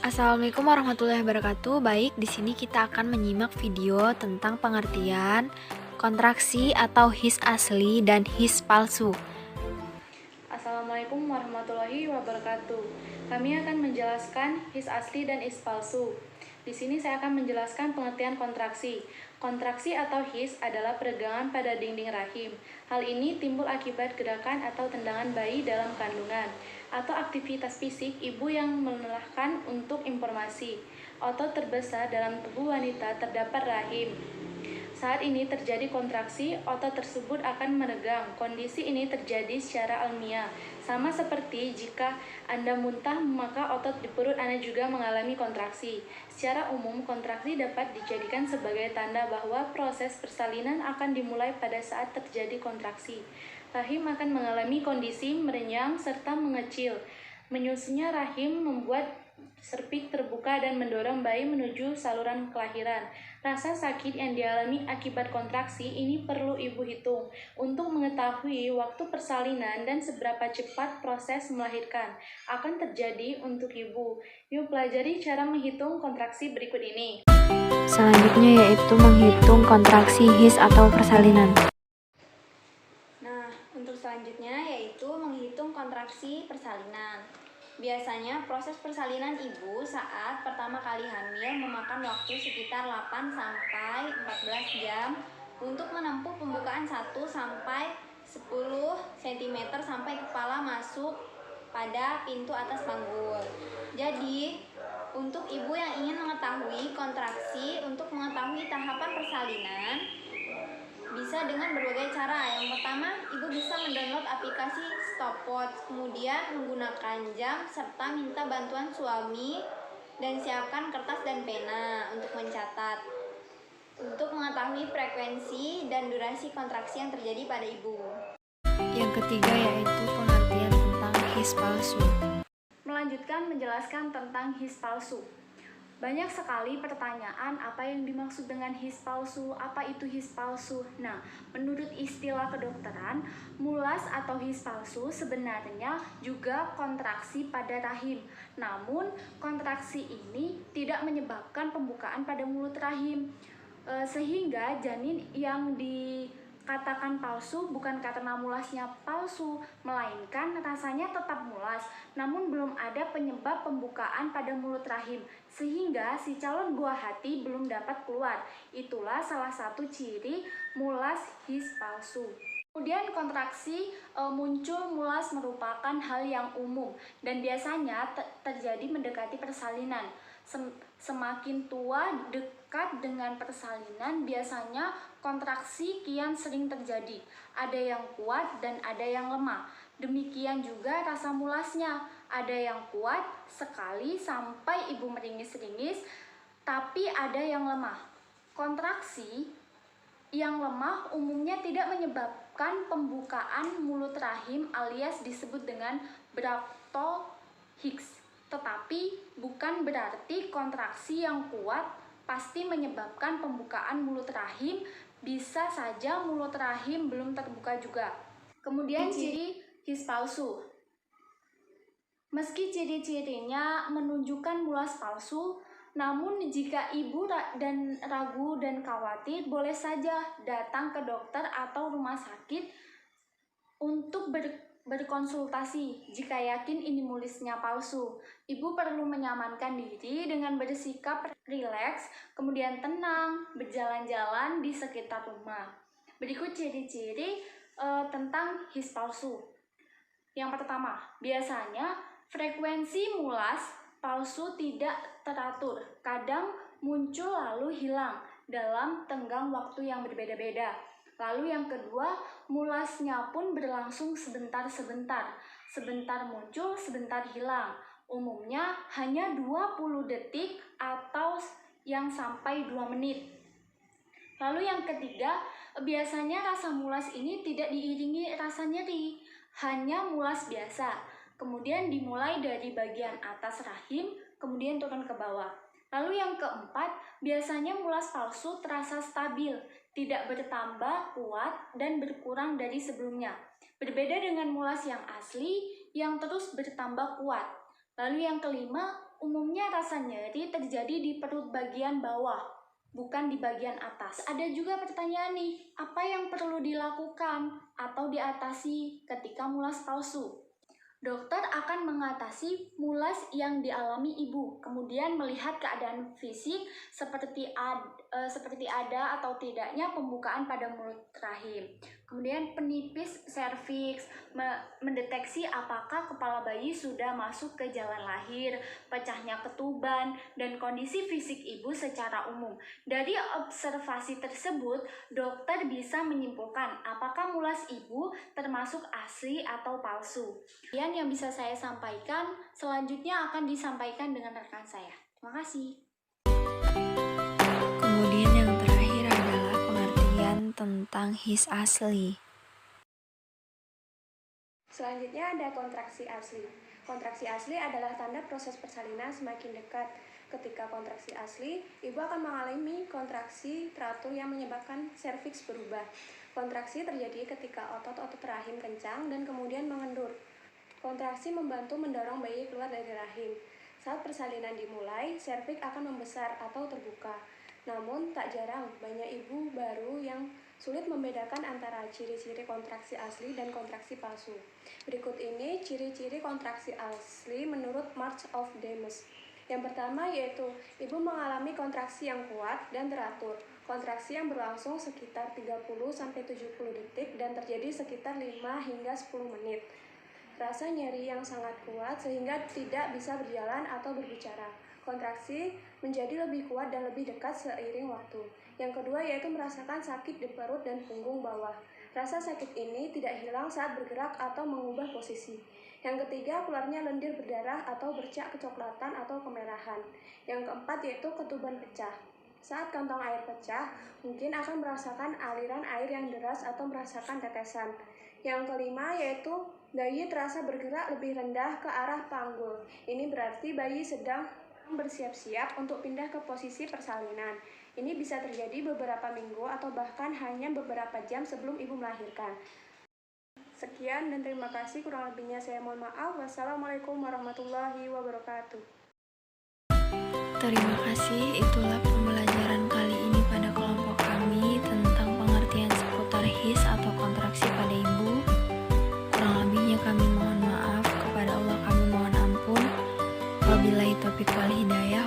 Assalamualaikum warahmatullahi wabarakatuh. Baik, di sini kita akan menyimak video tentang pengertian kontraksi atau his asli dan his palsu. Assalamualaikum warahmatullahi wabarakatuh. Kami akan menjelaskan his asli dan his palsu. Di sini saya akan menjelaskan pengertian kontraksi. Kontraksi atau his adalah peregangan pada dinding rahim. Hal ini timbul akibat gerakan atau tendangan bayi dalam kandungan atau aktivitas fisik ibu yang melelahkan untuk informasi. Otot terbesar dalam tubuh wanita terdapat rahim. Saat ini terjadi kontraksi, otot tersebut akan menegang. Kondisi ini terjadi secara alamiah. Sama seperti jika Anda muntah, maka otot di perut Anda juga mengalami kontraksi. Secara umum, kontraksi dapat dijadikan sebagai tanda bahwa proses persalinan akan dimulai pada saat terjadi kontraksi. Rahim akan mengalami kondisi merenyang serta mengecil. Menyusunnya rahim membuat cervix terbuka dan mendorong bayi menuju saluran kelahiran. Rasa sakit yang dialami akibat kontraksi ini perlu ibu hitung untuk mengetahui waktu persalinan dan seberapa cepat proses melahirkan akan terjadi untuk ibu. Yuk pelajari cara menghitung kontraksi berikut ini. Selanjutnya yaitu menghitung kontraksi his atau persalinan. Nah, untuk selanjutnya yaitu menghitung kontraksi persalinan. Biasanya proses persalinan ibu saat pertama kali hamil memakan waktu sekitar 8-14 jam untuk menempuh pembukaan 1-10 cm sampai kepala masuk pada pintu atas panggul. Jadi, untuk ibu yang ingin mengetahui kontraksi, untuk mengetahui tahapan persalinan, bisa dengan berbagai cara. Yang pertama, ibu bisa mendownload aplikasi Stopwatch, kemudian menggunakan jam, serta minta bantuan suami, dan siapkan kertas dan pena untuk mencatat, untuk mengetahui frekuensi dan durasi kontraksi yang terjadi pada ibu. Yang ketiga yaitu pengertian tentang his palsu. Melanjutkan menjelaskan tentang his palsu. Banyak sekali pertanyaan apa yang dimaksud dengan his palsu, apa itu his palsu. Nah, menurut istilah kedokteran, mulas atau his palsu sebenarnya juga kontraksi pada rahim. Namun, kontraksi ini tidak menyebabkan pembukaan pada mulut rahim. Sehingga janin yang dikatakan palsu bukan karena mulasnya palsu, melainkan rasanya tetap mulas, namun belum ada penyebab pembukaan pada mulut rahim, sehingga si calon buah hati belum dapat keluar. Itulah salah satu ciri mulas his palsu. Kemudian kontraksi muncul mulas merupakan hal yang umum dan biasanya terjadi mendekati persalinan. Semakin tua dekat dengan persalinan, biasanya kontraksi kian sering terjadi. Ada yang kuat dan ada yang lemah. Demikian juga rasa mulasnya. Ada yang kuat sekali sampai ibu meringis-ringis, tapi ada yang lemah. Kontraksi yang lemah umumnya tidak menyebabkan pembukaan mulut rahim alias disebut dengan bracteohix. Tetapi bukan berarti kontraksi yang kuat pasti menyebabkan pembukaan mulut rahim, bisa saja mulut rahim belum terbuka juga. Kemudian ciri his palsu. Meski ciri-cirinya menunjukkan mulas palsu, namun jika ibu dan ragu dan khawatir, boleh saja datang ke dokter atau rumah sakit untuk berkonsultasi. Jika yakin ini mulisnya palsu, ibu perlu menyamankan diri dengan bersikap rileks, kemudian tenang, berjalan-jalan di sekitar rumah. Berikut ciri-ciri tentang his palsu. Yang pertama, biasanya frekuensi mulas palsu tidak teratur, kadang muncul lalu hilang dalam tenggang waktu yang berbeda-beda. Lalu yang kedua, mulasnya pun berlangsung sebentar-sebentar. Sebentar muncul, sebentar hilang. Umumnya hanya 20 detik atau yang sampai 2 menit. Lalu yang ketiga, biasanya rasa mulas ini tidak diiringi rasa nyeri, hanya mulas biasa. Kemudian dimulai dari bagian atas rahim, kemudian turun ke bawah. Lalu yang keempat, biasanya mulas palsu terasa stabil, tidak bertambah kuat dan berkurang dari sebelumnya. Berbeda dengan mulas yang asli yang terus bertambah kuat. Lalu yang kelima, umumnya rasa nyeri terjadi di perut bagian bawah, bukan di bagian atas. Ada juga pertanyaan nih, apa yang perlu dilakukan atau diatasi ketika mulas palsu? Dokter akan mengatasi mulas yang dialami ibu, kemudian melihat keadaan fisik seperti ada atau tidaknya pembukaan pada mulut rahim. Kemudian penipis serviks, mendeteksi apakah kepala bayi sudah masuk ke jalan lahir, pecahnya ketuban, dan kondisi fisik ibu secara umum. Dari observasi tersebut, dokter bisa menyimpulkan apakah mulas ibu termasuk asli atau palsu. Kemudian yang bisa saya sampaikan, selanjutnya akan disampaikan dengan rekan saya. Terima kasih. Kemudian yang terakhir adalah pengertian tentang his asli. Selanjutnya ada kontraksi asli. Kontraksi asli adalah tanda proses persalinan semakin dekat. Ketika kontraksi asli, ibu akan mengalami kontraksi teratur yang menyebabkan serviks berubah. Kontraksi terjadi ketika otot-otot rahim kencang dan kemudian mengendur. Kontraksi membantu mendorong bayi keluar dari rahim. Saat persalinan dimulai, serviks akan membesar atau terbuka. Namun, tak jarang banyak ibu baru yang sulit membedakan antara ciri-ciri kontraksi asli dan kontraksi palsu. Berikut ini ciri-ciri kontraksi asli menurut March of Demus. Yang pertama yaitu ibu mengalami kontraksi yang kuat dan teratur. Kontraksi yang berlangsung sekitar 30-70 detik dan terjadi sekitar 5 hingga 10 menit. Rasa nyeri yang sangat kuat sehingga tidak bisa berjalan atau berbicara. Kontraksi menjadi lebih kuat dan lebih dekat seiring waktu. Yang kedua yaitu merasakan sakit di perut dan punggung bawah. Rasa sakit ini tidak hilang saat bergerak atau mengubah posisi. Yang ketiga, keluarnya lendir berdarah atau bercak kecoklatan atau kemerahan. Yang keempat yaitu ketuban pecah. Saat kantong air pecah, mungkin akan merasakan aliran air yang deras atau merasakan tetesan. Yang kelima yaitu bayi terasa bergerak lebih rendah ke arah panggul. Ini berarti bayi sedang bersiap-siap untuk pindah ke posisi persalinan. Ini bisa terjadi beberapa minggu atau bahkan hanya beberapa jam sebelum ibu melahirkan. Sekian dan terima kasih, kurang lebihnya saya mohon maaf. Wassalamualaikum warahmatullahi wabarakatuh. Terima kasih, itulah pembelajaran kali ini pada kelompok kami tentang pengertian seputar his atau kontraksi pada ibu. Kurang lebihnya kami mohon maaf, kepada Allah kami mohon ampun. Wabillahi taufiq wal hidayah.